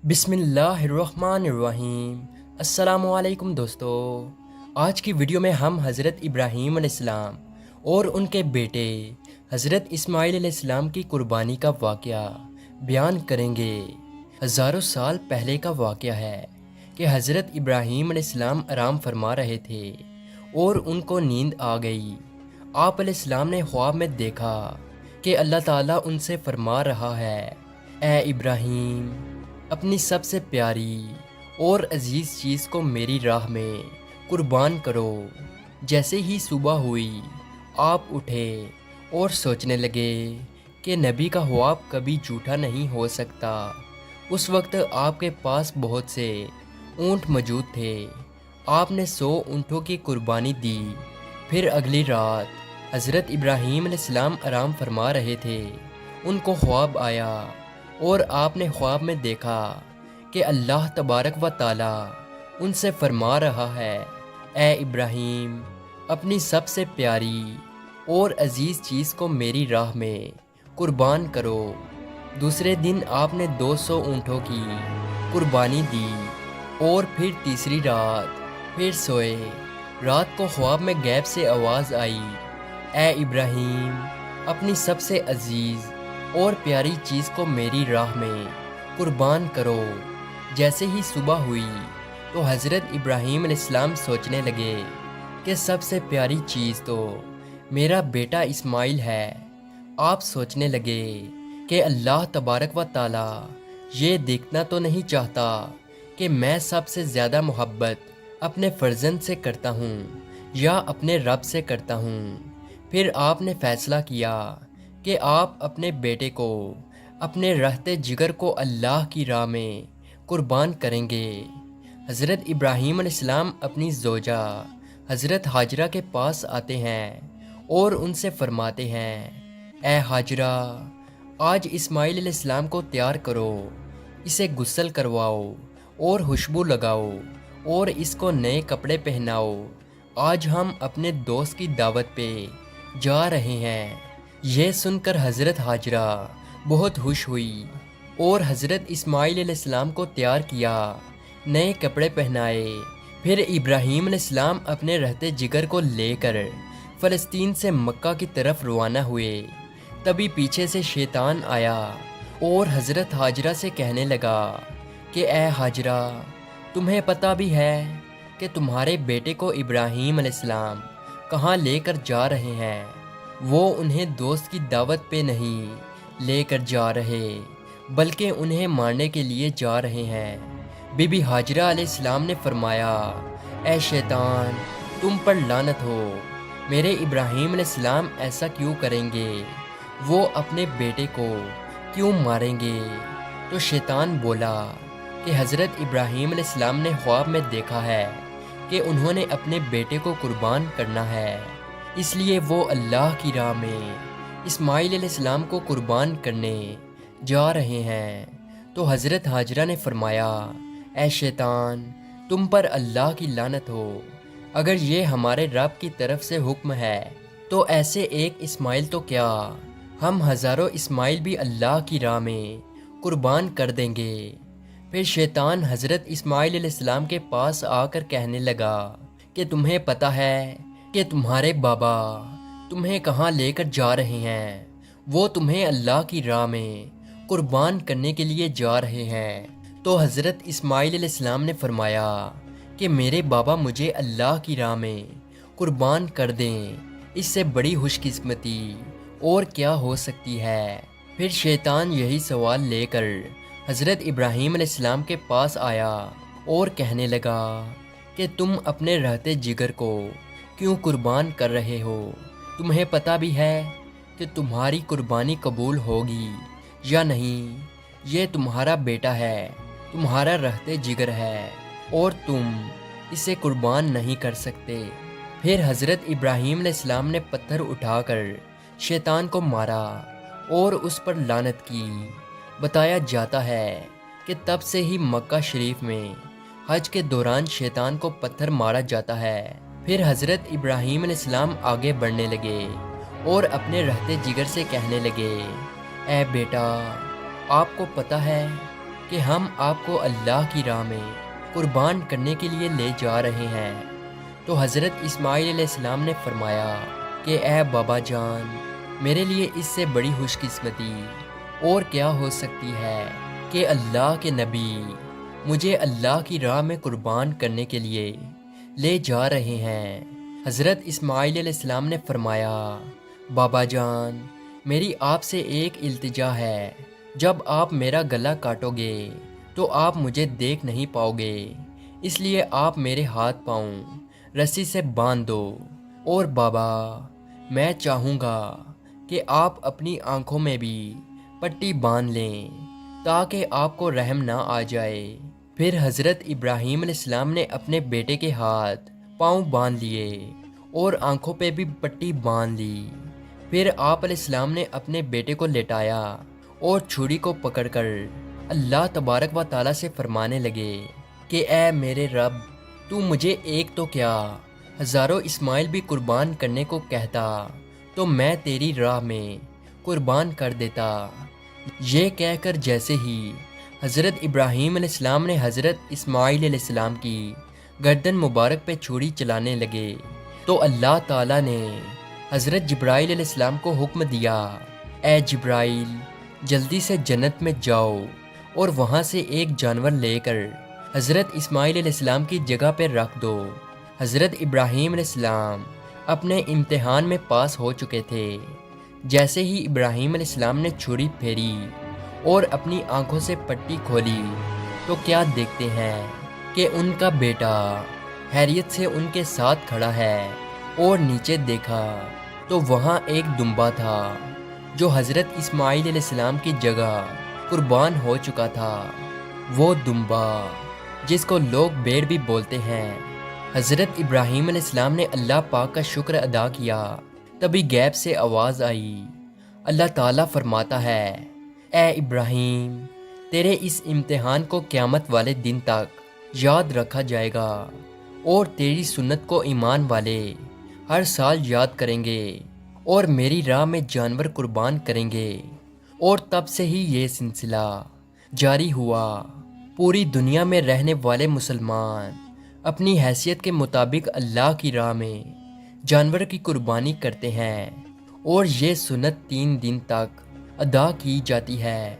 بسم اللہ الرحمن الرحیم۔ السلام علیکم دوستو، آج کی ویڈیو میں ہم حضرت ابراہیم علیہ السلام اور ان کے بیٹے حضرت اسماعیل علیہ السلام کی قربانی کا واقعہ بیان کریں گے۔ ہزاروں سال پہلے کا واقعہ ہے کہ حضرت ابراہیم علیہ السلام آرام فرما رہے تھے اور ان کو نیند آ گئی۔ آپ علیہ السلام نے خواب میں دیکھا کہ اللہ تعالیٰ ان سے فرما رہا ہے، اے ابراہیم، اپنی سب سے پیاری اور عزیز چیز کو میری راہ میں قربان کرو۔ جیسے ہی صبح ہوئی، آپ اٹھے اور سوچنے لگے کہ نبی کا خواب کبھی جھوٹا نہیں ہو سکتا۔ اس وقت آپ کے پاس بہت سے اونٹ موجود تھے۔ آپ نے 100 اونٹوں کی قربانی دی۔ پھر اگلی رات حضرت ابراہیم علیہ السلام آرام فرما رہے تھے۔ ان کو خواب آیا اور آپ نے خواب میں دیکھا کہ اللہ تبارک و تعالی ان سے فرما رہا ہے، اے ابراہیم، اپنی سب سے پیاری اور عزیز چیز کو میری راہ میں قربان کرو۔ دوسرے دن آپ نے 200 اونٹوں کی قربانی دی اور پھر تیسری رات پھر سوئے۔ رات کو خواب میں غیب سے آواز آئی، اے ابراہیم، اپنی سب سے عزیز اور پیاری چیز کو میری راہ میں قربان کرو۔ جیسے ہی صبح ہوئی تو حضرت ابراہیم علیہ السلام سوچنے لگے کہ سب سے پیاری چیز تو میرا بیٹا اسماعیل ہے۔ آپ سوچنے لگے کہ اللہ تبارک و تعالی یہ دیکھنا تو نہیں چاہتا کہ میں سب سے زیادہ محبت اپنے فرزند سے کرتا ہوں یا اپنے رب سے کرتا ہوں۔ پھر آپ نے فیصلہ کیا کہ آپ اپنے بیٹے کو، اپنے رہتے جگر کو اللہ کی راہ میں قربان کریں گے۔ حضرت ابراہیم علیہ السلام اپنی زوجہ حضرت ہاجرہ کے پاس آتے ہیں اور ان سے فرماتے ہیں، اے ہاجرہ، آج اسماعیل علیہ السلام کو تیار کرو، اسے غسل کرواؤ اور خوشبو لگاؤ اور اس کو نئے کپڑے پہناؤ۔ آج ہم اپنے دوست کی دعوت پہ جا رہے ہیں۔ یہ سن کر حضرت ہاجرہ بہت خوش ہوئی اور حضرت اسماعیل علیہ السلام کو تیار کیا، نئے کپڑے پہنائے۔ پھر ابراہیم علیہ السلام اپنے رہتے جگر کو لے کر فلسطین سے مکہ کی طرف روانہ ہوئے۔ تبھی پیچھے سے شیطان آیا اور حضرت ہاجرہ سے کہنے لگا کہ اے ہاجرہ، تمہیں پتہ بھی ہے کہ تمہارے بیٹے کو ابراہیم علیہ السلام کہاں لے کر جا رہے ہیں؟ وہ انہیں دوست کی دعوت پہ نہیں لے کر جا رہے بلکہ انہیں مارنے کے لیے جا رہے ہیں۔ بی بی ہاجرہ علیہ السلام نے فرمایا، اے شیطان، تم پر لعنت ہو، میرے ابراہیم علیہ السلام ایسا کیوں کریں گے؟ وہ اپنے بیٹے کو کیوں ماریں گے؟ تو شیطان بولا کہ حضرت ابراہیم علیہ السلام نے خواب میں دیکھا ہے کہ انہوں نے اپنے بیٹے کو قربان کرنا ہے، اس لیے وہ اللہ کی راہ میں اسماعیل علیہ السلام کو قربان کرنے جا رہے ہیں۔ تو حضرت ہاجرہ نے فرمایا، اے شیطان، تم پر اللہ کی لعنت ہو، اگر یہ ہمارے رب کی طرف سے حکم ہے تو ایسے ایک اسماعیل تو کیا، ہم ہزاروں اسماعیل بھی اللہ کی راہ میں قربان کر دیں گے۔ پھر شیطان حضرت اسماعیل علیہ السلام کے پاس آ کر کہنے لگا کہ تمہیں پتہ ہے کہ تمہارے بابا تمہیں کہاں لے کر جا رہے ہیں؟ وہ تمہیں اللہ کی راہ میں قربان کرنے کے لیے جا رہے ہیں۔ تو حضرت اسماعیل علیہ السلام نے فرمایا کہ میرے بابا مجھے اللہ کی راہ میں قربان کر دیں، اس سے بڑی خوش قسمتی اور کیا ہو سکتی ہے۔ پھر شیطان یہی سوال لے کر حضرت ابراہیم علیہ السلام کے پاس آیا اور کہنے لگا کہ تم اپنے رہتے جگر کو کیوں قربان کر رہے ہو؟ تمہیں پتہ بھی ہے کہ تمہاری قربانی قبول ہوگی یا نہیں؟ یہ تمہارا بیٹا ہے، تمہارا رہتے جگر ہے اور تم اسے قربان نہیں کر سکتے۔ پھر حضرت ابراہیم علیہ السلام نے پتھر اٹھا کر شیطان کو مارا اور اس پر لعنت کی۔ بتایا جاتا ہے کہ تب سے ہی مکہ شریف میں حج کے دوران شیطان کو پتھر مارا جاتا ہے۔ پھر حضرت ابراہیم علیہ السلام آگے بڑھنے لگے اور اپنے رہتے جگر سے کہنے لگے، اے بیٹا، آپ کو پتہ ہے کہ ہم آپ کو اللہ کی راہ میں قربان کرنے کے لیے لے جا رہے ہیں۔ تو حضرت اسماعیل علیہ السلام نے فرمایا کہ اے بابا جان، میرے لیے اس سے بڑی خوش قسمتی اور کیا ہو سکتی ہے کہ اللہ کے نبی مجھے اللہ کی راہ میں قربان کرنے کے لیے لے جا رہے ہیں۔ حضرت اسماعیل علیہ السلام نے فرمایا، بابا جان، میری آپ سے ایک التجا ہے، جب آپ میرا گلا کاٹو گے تو آپ مجھے دیکھ نہیں پاؤ گے، اس لیے آپ میرے ہاتھ پاؤں رسی سے باندھ دو۔ اور بابا، میں چاہوں گا کہ آپ اپنی آنکھوں میں بھی پٹی باندھ لیں تاکہ آپ کو رحم نہ آ جائے۔ پھر حضرت ابراہیم علیہ السلام نے اپنے بیٹے کے ہاتھ پاؤں باندھ لیے اور آنکھوں پہ بھی پٹی باندھ لی۔ پھر آپ علیہ السلام نے اپنے بیٹے کو لٹایا اور چھری کو پکڑ کر اللہ تبارک و تعالیٰ سے فرمانے لگے کہ اے میرے رب، تو مجھے ایک تو کیا ہزاروں اسماعیل بھی قربان کرنے کو کہتا تو میں تیری راہ میں قربان کر دیتا۔ یہ کہہ کر جیسے ہی حضرت ابراہیم علیہ السلام نے حضرت اسماعیل علیہ السلام کی گردن مبارک پہ چھری چلانے لگے تو اللہ تعالیٰ نے حضرت جبرائیل علیہ السلام کو حکم دیا، اے جبرائیل، جلدی سے جنت میں جاؤ اور وہاں سے ایک جانور لے کر حضرت اسماعیل علیہ السلام کی جگہ پہ رکھ دو۔ حضرت ابراہیم علیہ السلام اپنے امتحان میں پاس ہو چکے تھے۔ جیسے ہی ابراہیم علیہ السلام نے چھری پھیری اور اپنی آنکھوں سے پٹی کھولی تو کیا دیکھتے ہیں کہ ان کا بیٹا خیریت سے ان کے ساتھ کھڑا ہے، اور نیچے دیکھا تو وہاں ایک دمبا تھا جو حضرت اسماعیل علیہ السلام کی جگہ قربان ہو چکا تھا۔ وہ دمبا جس کو لوگ بھیڑ بھی بولتے ہیں۔ حضرت ابراہیم علیہ السلام نے اللہ پاک کا شکر ادا کیا، تبھی غیب سے آواز آئی۔ اللہ تعالیٰ فرماتا ہے، اے ابراہیم، تیرے اس امتحان کو قیامت والے دن تک یاد رکھا جائے گا، اور تیری سنت کو ایمان والے ہر سال یاد کریں گے اور میری راہ میں جانور قربان کریں گے۔ اور تب سے ہی یہ سلسلہ جاری ہوا۔ پوری دنیا میں رہنے والے مسلمان اپنی حیثیت کے مطابق اللہ کی راہ میں جانور کی قربانی کرتے ہیں، اور یہ سنت 3 دن تک ادا کی جاتی ہے۔